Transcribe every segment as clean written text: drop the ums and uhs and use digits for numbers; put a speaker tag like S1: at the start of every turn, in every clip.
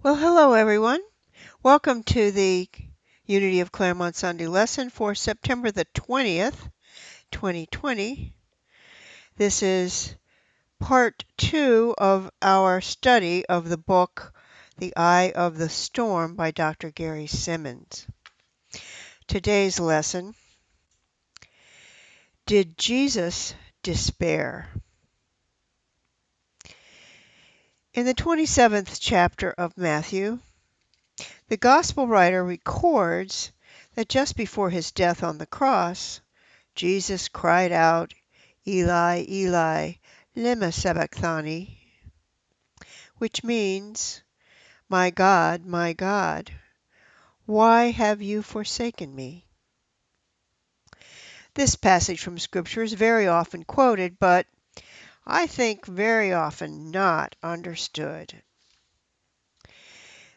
S1: Well, hello everyone. Welcome to the Unity of Claremont Sunday lesson for September the 20th, 2020. This is part 2 of our study of the book The Eye of the Storm by Dr. Gary Simmons. Today's lesson, Did Jesus Despair? In the 27th chapter of Matthew, the Gospel writer records that just before his death on the cross, Jesus cried out, Eli, Eli, lema sabachthani, which means, my God, why have you forsaken me? This passage from Scripture is very often quoted, but I think very often not understood.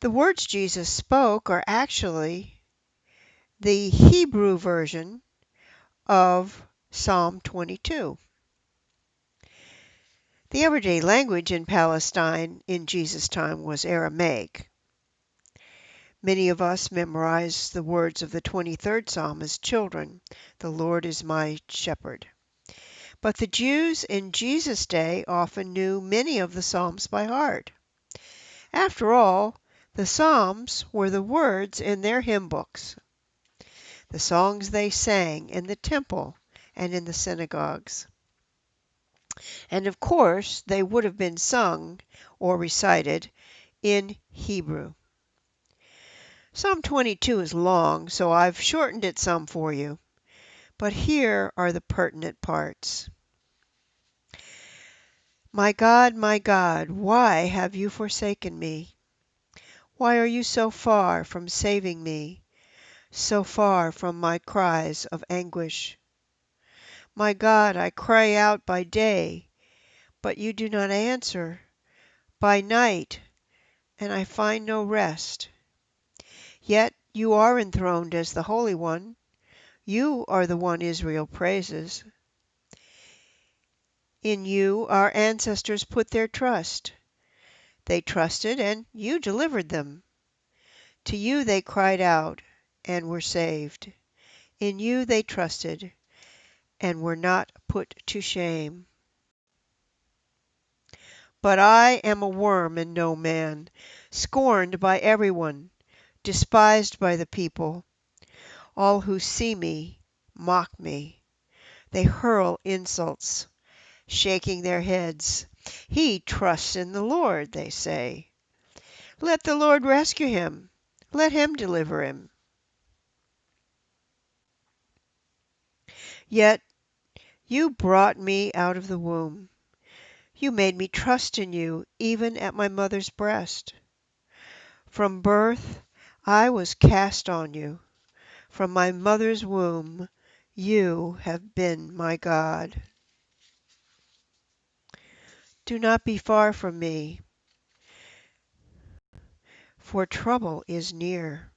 S1: The words Jesus spoke are actually the Hebrew version of Psalm 22. The everyday language in Palestine in Jesus' time was Aramaic. Many of us memorize the words of the 23rd Psalm as children, "The Lord is my shepherd." But the Jews in Jesus' day often knew many of the Psalms by heart. After all, the Psalms were the words in their hymn books, the songs they sang in the temple and in the synagogues. And of course, they would have been sung or recited in Hebrew. Psalm 22 is long, so I've shortened it some for you. But here are the pertinent parts. My God, why have you forsaken me? Why are you so far from saving me, so far from my cries of anguish? My God, I cry out by day, but you do not answer, by night, and I find no rest. Yet you are enthroned as the Holy One. You are the one Israel praises. In you our ancestors put their trust. They trusted, and you delivered them. To you they cried out, and were saved. In you they trusted, and were not put to shame. But I am a worm and no man, scorned by everyone, despised by the people. All who see me mock me. They hurl insults, shaking their heads. He trusts in the Lord, they say. Let the Lord rescue him. Let him deliver him. Yet you brought me out of the womb. You made me trust in you, even at my mother's breast. From birth I was cast on you. From my mother's womb you have been my God. Do not be far from me, for trouble is near.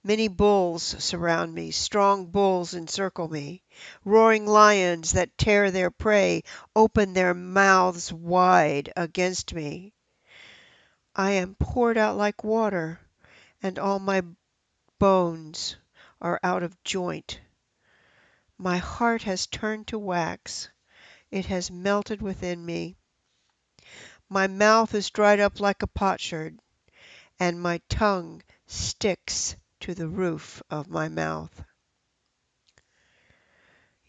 S1: Many bulls surround me, strong bulls encircle me. Roaring lions that tear their prey open their mouths wide against me. I am poured out like water, and all my bones are out of joint. My heart has turned to wax. It has melted within me. My mouth is dried up like a potsherd, and my tongue sticks to the roof of my mouth.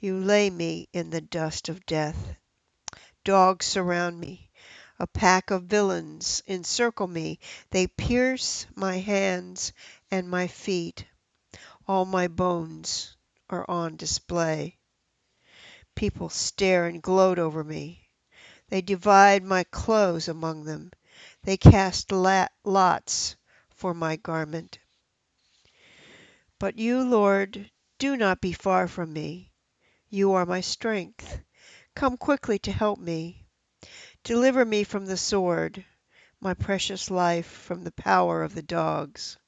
S1: You lay me in the dust of death. Dogs surround me. A pack of villains encircle me. They pierce my hands and my feet. All my bones are on display. People stare and gloat over me. They divide my clothes among them. They cast lots for my garment. But you, Lord, do not be far from me. You are my strength. Come quickly to help me. Deliver me from the sword, my precious life from the power of the dogs.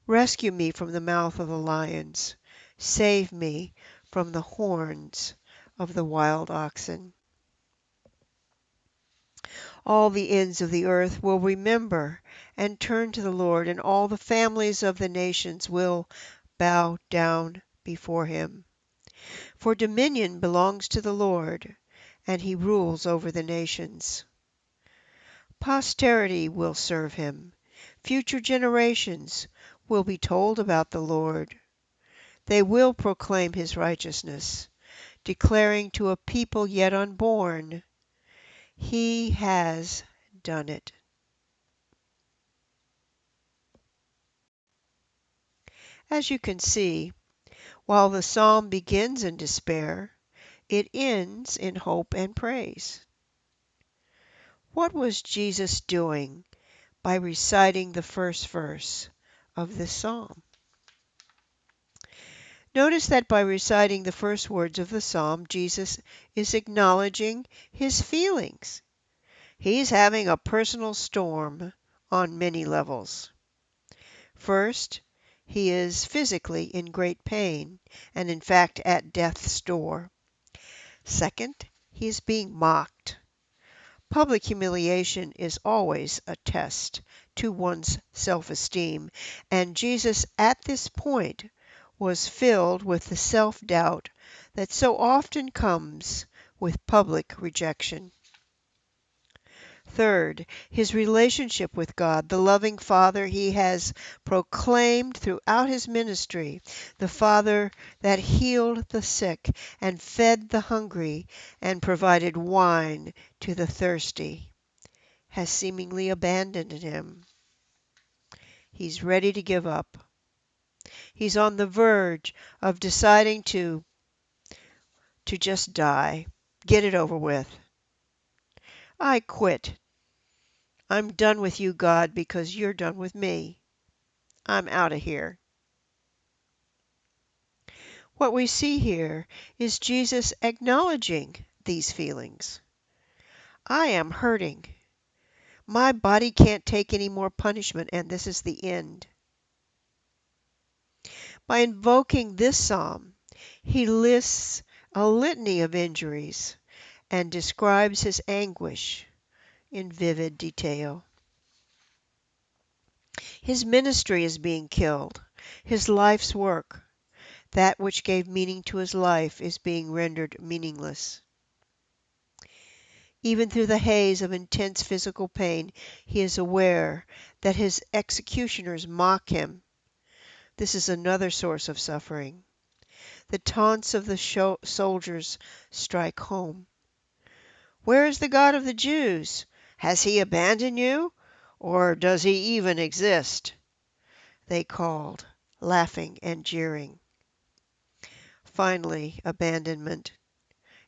S1: Rescue me from the mouth of the lions. Save me from the horns of the wild oxen. All the ends of the earth will remember and turn to the Lord, and all the families of the nations will bow down before him. For dominion belongs to the Lord, and he rules over the nations. Posterity will serve him. Future generations will be told about the Lord. They will proclaim his righteousness, declaring to a people yet unborn, he has done it. As you can see, while the psalm begins in despair, it ends in hope and praise. What was Jesus doing by reciting the first verse of this psalm? Notice that by reciting the first words of the psalm, Jesus is acknowledging his feelings. He's having a personal storm on many levels. First, he is physically in great pain, and in fact at death's door. Second, he is being mocked. Public humiliation is always a test to one's self-esteem, and Jesus at this point was filled with the self-doubt that so often comes with public rejection. Third, his relationship with God, the loving Father he has proclaimed throughout his ministry, the Father that healed the sick and fed the hungry and provided wine to the thirsty, has seemingly abandoned him. He's ready to give up. He's on the verge of deciding to just die, get it over with. I quit. I'm done with you, God, because you're done with me. I'm out of here. What we see here is Jesus acknowledging these feelings. I am hurting. My body can't take any more punishment, and this is the end. By invoking this psalm, he lists a litany of injuries and describes his anguish in vivid detail. His ministry is being killed. His life's work, that which gave meaning to his life, is being rendered meaningless. Even through the haze of intense physical pain, he is aware that his executioners mock him. This is another source of suffering. The taunts of the soldiers strike home. Where is the God of the Jews? Has he abandoned you? Or does he even exist? They called, laughing and jeering. Finally, abandonment.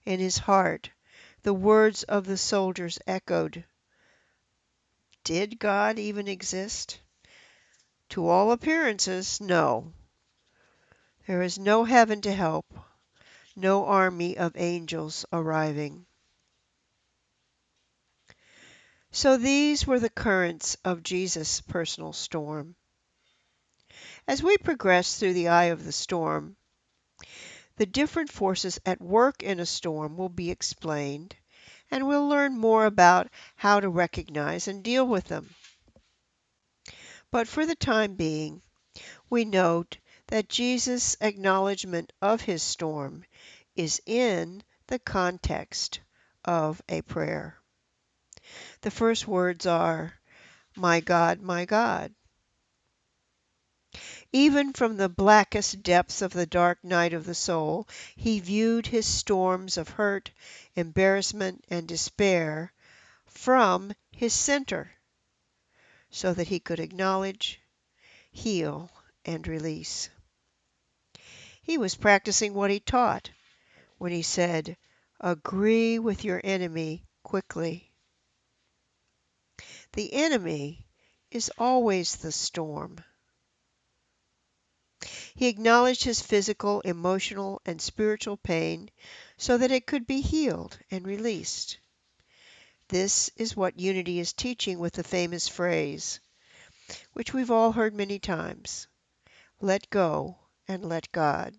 S1: In his heart, the words of the soldiers echoed. Did God even exist? To all appearances, no. There is no heaven to help, no army of angels arriving. So these were the currents of Jesus' personal storm. As we progress through the eye of the storm, the different forces at work in a storm will be explained, and we'll learn more about how to recognize and deal with them. But for the time being, we note that Jesus' acknowledgement of his storm is in the context of a prayer. The first words are, my God, my God. Even from the blackest depths of the dark night of the soul, he viewed his storms of hurt, embarrassment, and despair from his center, so that he could acknowledge, heal, and release. He was practicing what he taught when he said, agree with your enemy quickly. The enemy is always the storm. He acknowledged his physical, emotional, and spiritual pain so that it could be healed and released. This is what unity is teaching with the famous phrase, which we've all heard many times, let go and let God.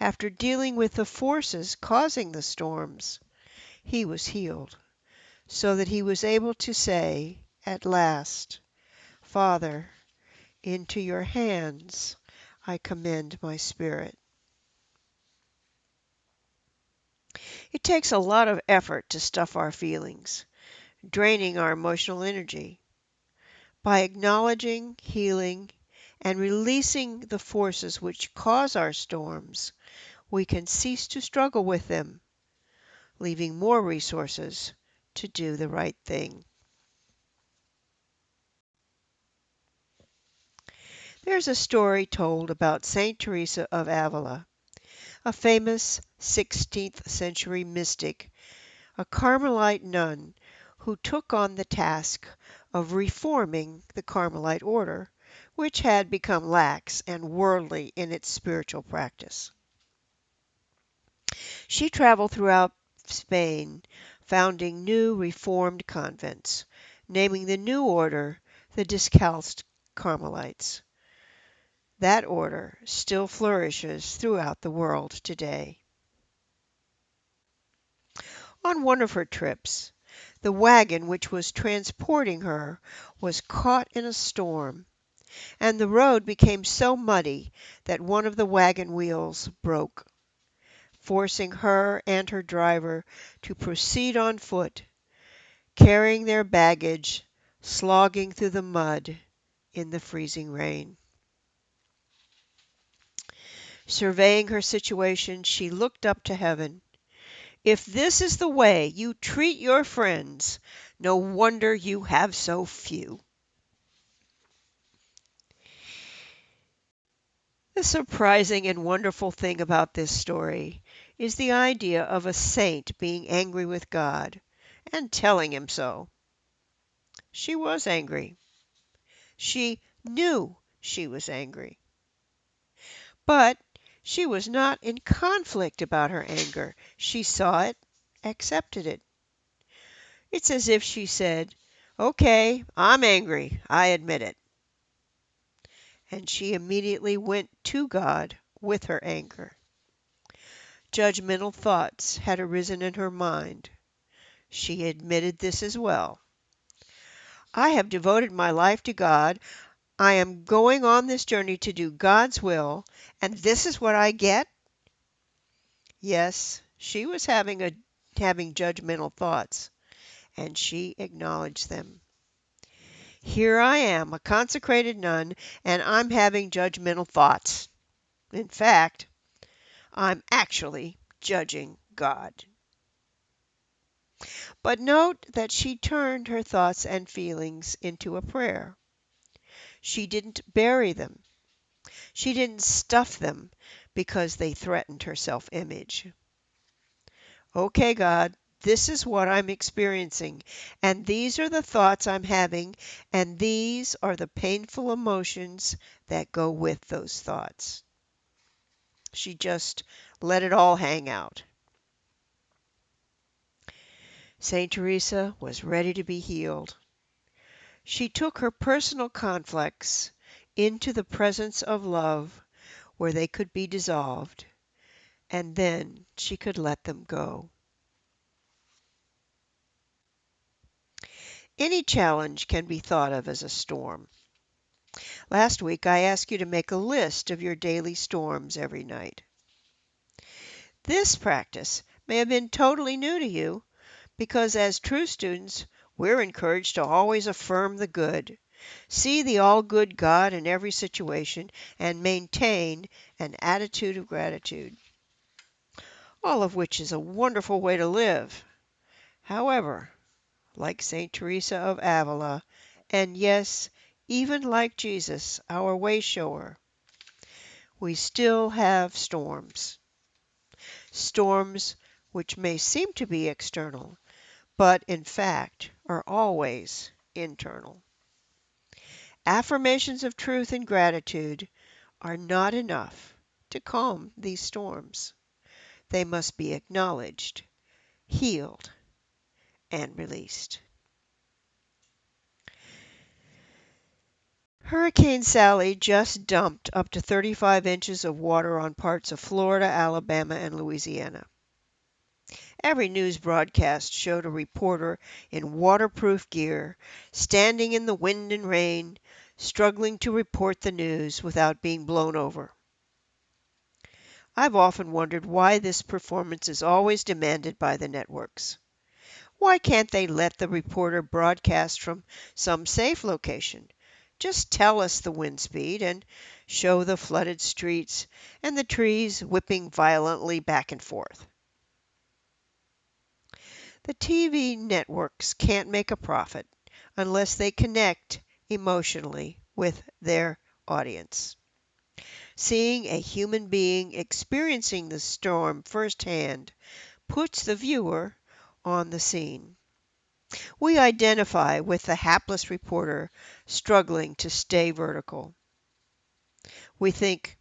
S1: After dealing with the forces causing the storms, he was healed. so that he was able to say, at last, "Father, into your hands I commend my spirit." It takes a lot of effort to stuff our feelings, draining our emotional energy. By acknowledging, healing, and releasing the forces which cause our storms, we can cease to struggle with them, leaving more resources to do the right thing. There's a story told about Saint Teresa of Avila, a famous 16th century mystic, a Carmelite nun who took on the task of reforming the Carmelite order, which had become lax and worldly in its spiritual practice. She traveled throughout Spain, founding new reformed convents, naming the new order the Discalced Carmelites. That order still flourishes throughout the world today. On one of her trips, the wagon which was transporting her was caught in a storm, and the road became so muddy that one of the wagon wheels broke, forcing her and her driver to proceed on foot, carrying their baggage, slogging through the mud in the freezing rain. Surveying her situation, she looked up to heaven. "If this is the way you treat your friends, no wonder you have so few." The surprising and wonderful thing about this story is the idea of a saint being angry with God and telling him so. She was angry. She knew she was angry. But she was not in conflict about her anger. She saw it, accepted it. It's as if she said, "Okay, I'm angry. I admit it." And she immediately went to God with her anger. Judgmental thoughts had arisen in her mind. She admitted this as well. "I have devoted my life to God. I am going on this journey to do God's will, and this is what I get?" Yes, she was having judgmental thoughts, and she acknowledged them. "Here I am, a consecrated nun, and I'm having judgmental thoughts. In fact, I'm actually judging God." But note that she turned her thoughts and feelings into a prayer. She didn't bury them. She didn't stuff them because they threatened her self-image. "Okay, God, this is what I'm experiencing, and these are the thoughts I'm having, and these are the painful emotions that go with those thoughts." She just let it all hang out. Saint Teresa was ready to be healed. She took her personal conflicts into the presence of love where they could be dissolved, and then she could let them go. Any challenge can be thought of as a storm. Last week I asked you to make a list of your daily storms every night. This practice may have been totally new to you because as true students, we're encouraged to always affirm the good, see the all-good God in every situation, and maintain an attitude of gratitude, all of which is a wonderful way to live. However, like Saint Teresa of Avila, and yes, even like Jesus, our way shower, we still have storms. Storms which may seem to be external, but in fact are always internal. Affirmations of truth and gratitude are not enough to calm these storms. They must be acknowledged, healed, and released. Hurricane Sally just dumped up to 35 inches of water on parts of Florida, Alabama, and Louisiana. Every news broadcast showed a reporter in waterproof gear, standing in the wind and rain, struggling to report the news without being blown over. I've often wondered why this performance is always demanded by the networks. Why can't they let the reporter broadcast from some safe location? Just tell us the wind speed and show the flooded streets and the trees whipping violently back and forth. The TV networks can't make a profit unless they connect emotionally with their audience. Seeing a human being experiencing the storm firsthand puts the viewer on the scene. We identify with the hapless reporter struggling to stay vertical. We think,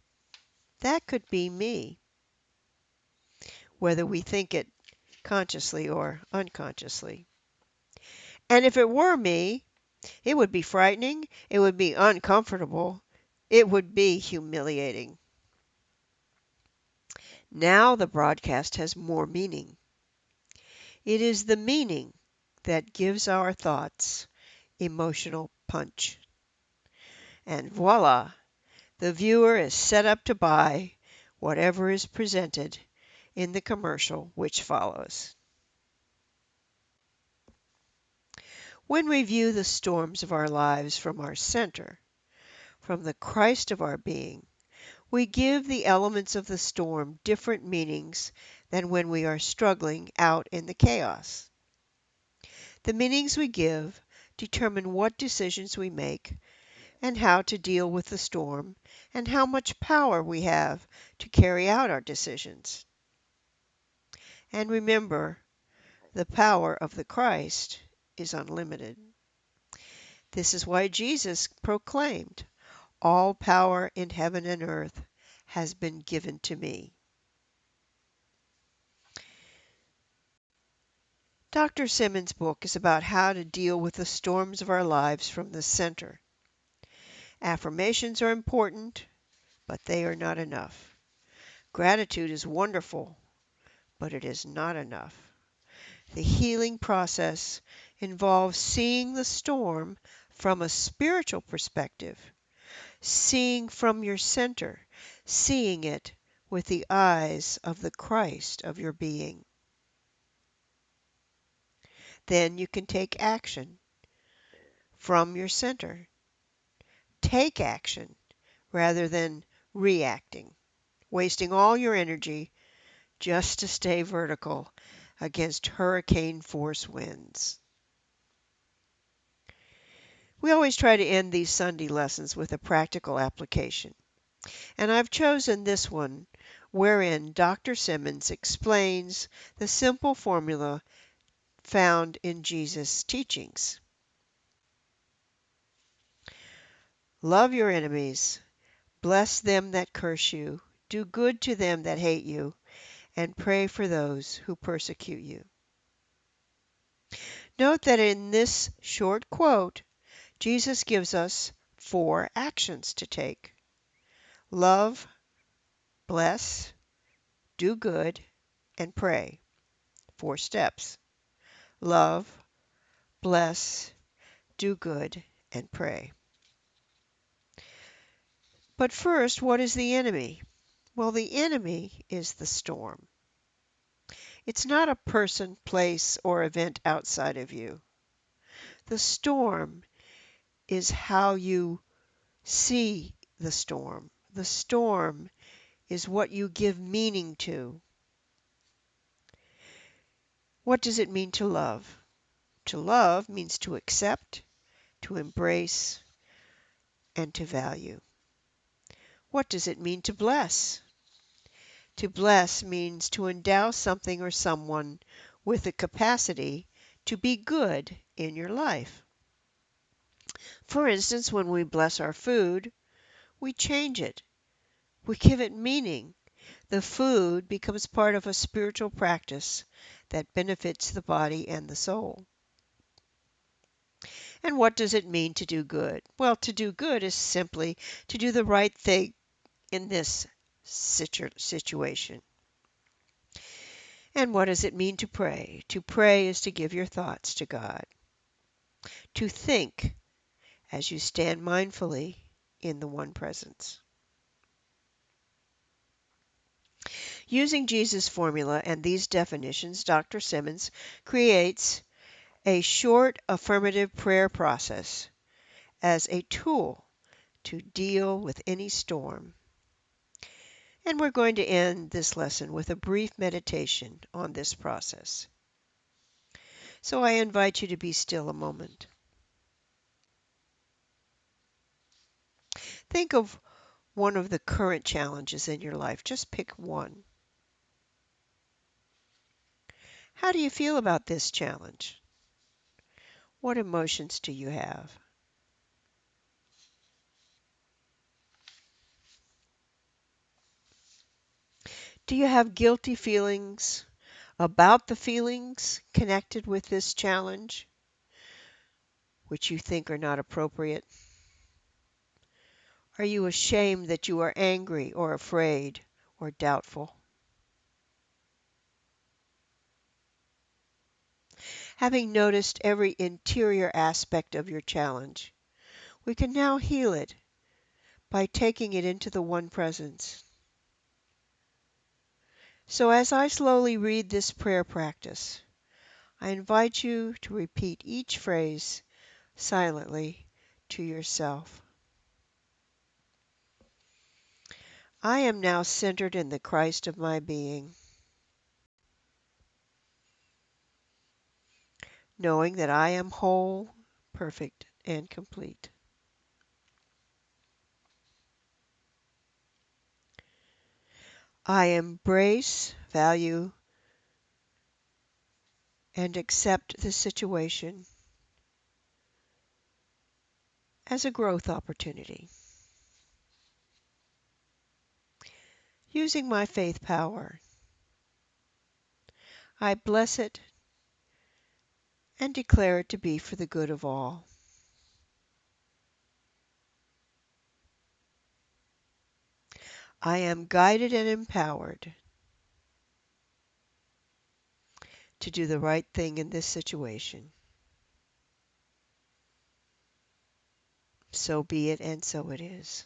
S1: that could be me, whether we think it consciously or unconsciously. And if it were me, it would be frightening, it would be uncomfortable, it would be humiliating. Now the broadcast has more meaning. It is the meaning that gives our thoughts emotional punch. And voila, the viewer is set up to buy whatever is presented in the commercial which follows. When we view the storms of our lives from our center, from the Christ of our being, we give the elements of the storm different meanings than when we are struggling out in the chaos. The meanings we give determine what decisions we make and how to deal with the storm and how much power we have to carry out our decisions. And remember, the power of the Christ is unlimited. This is why Jesus proclaimed, "All power in heaven and earth has been given to me." Dr. Simmons' book is about how to deal with the storms of our lives from the center. Affirmations are important, but they are not enough. Gratitude is wonderful, but it is not enough. The healing process involves seeing the storm from a spiritual perspective, seeing from your center, seeing it with the eyes of the Christ of your being. Then you can take action from your center. Take action rather than reacting, wasting all your energy just to stay vertical against hurricane force winds. We always try to end these Sunday lessons with a practical application, and I've chosen this one wherein Dr. Simmons explains the simple formula found in Jesus' teachings. Love your enemies, bless them that curse you, do good to them that hate you, and pray for those who persecute you. Note that in this short quote, Jesus gives us 4 actions to take: love, bless, do good, and pray. 4 steps: love, bless, do good, and pray. But first, what is the enemy? Well, the enemy is the storm. It's not a person, place, or event outside of you. The storm is how you see the storm. The storm is what you give meaning to. What does it mean to love? To love means to accept, to embrace, and to value. What does it mean to bless? To bless means to endow something or someone with the capacity to be good in your life. For instance, when we bless our food, we change it. We give it meaning. The food becomes part of a spiritual practice that benefits the body and the soul. And what does it mean to do good? Well, to do good is simply to do the right thing in this situation. And what does it mean to pray? To pray is to give your thoughts to God, to think as you stand mindfully in the one presence. Using Jesus' formula and these definitions, Dr. Simmons creates a short affirmative prayer process as a tool to deal with any storm. And we're going to end this lesson with a brief meditation on this process. So I invite you to be still a moment. Think of one of the current challenges in your life. Just pick one. How do you feel about this challenge? What emotions do you have? Do you have guilty feelings about the feelings connected with this challenge, which you think are not appropriate? Are you ashamed that you are angry or afraid or doubtful? Having noticed every interior aspect of your challenge, we can now heal it by taking it into the one presence. So as I slowly read this prayer practice, I invite you to repeat each phrase silently to yourself. I am now centered in the Christ of my being, knowing that I am whole, perfect, and complete. I embrace, value, and accept the situation as a growth opportunity. Using my faith power, I bless it and declare it to be for the good of all. I am guided and empowered to do the right thing in this situation. So be it, and so it is.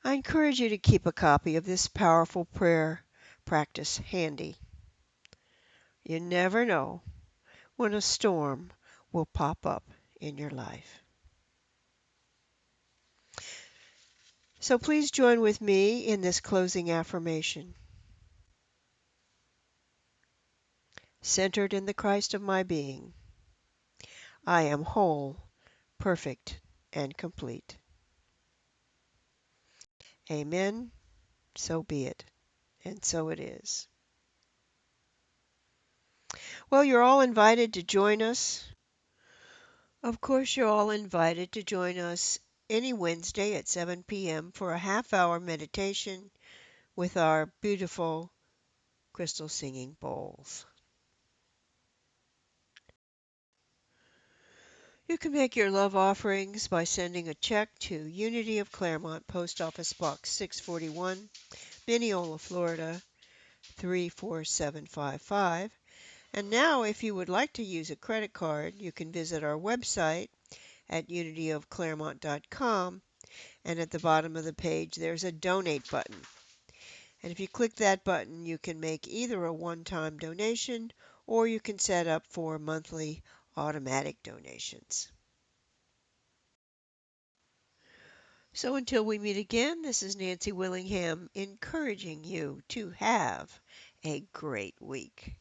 S1: I encourage you to keep a copy of this powerful prayer practice handy. You never know when a storm will pop up in your life. So please join with me in this closing affirmation. Centered in the Christ of my being, I am whole, perfect, and complete. Amen. So be it, and so it is. Well, you're all invited to join us. Of course, you're all invited to join us any Wednesday at 7 p.m. for a half-hour meditation with our beautiful crystal singing bowls. You can make your love offerings by sending a check to Unity of Claremont, Post Office Box 641, Mineola, Florida 34755. And now, if you would like to use a credit card, you can visit our website at unityofclaremont.com, and at the bottom of the page there's a donate button. And if you click that button, you can make either a one-time donation or you can set up for monthly automatic donations. So until we meet again, this is Nancy Willingham encouraging you to have a great week.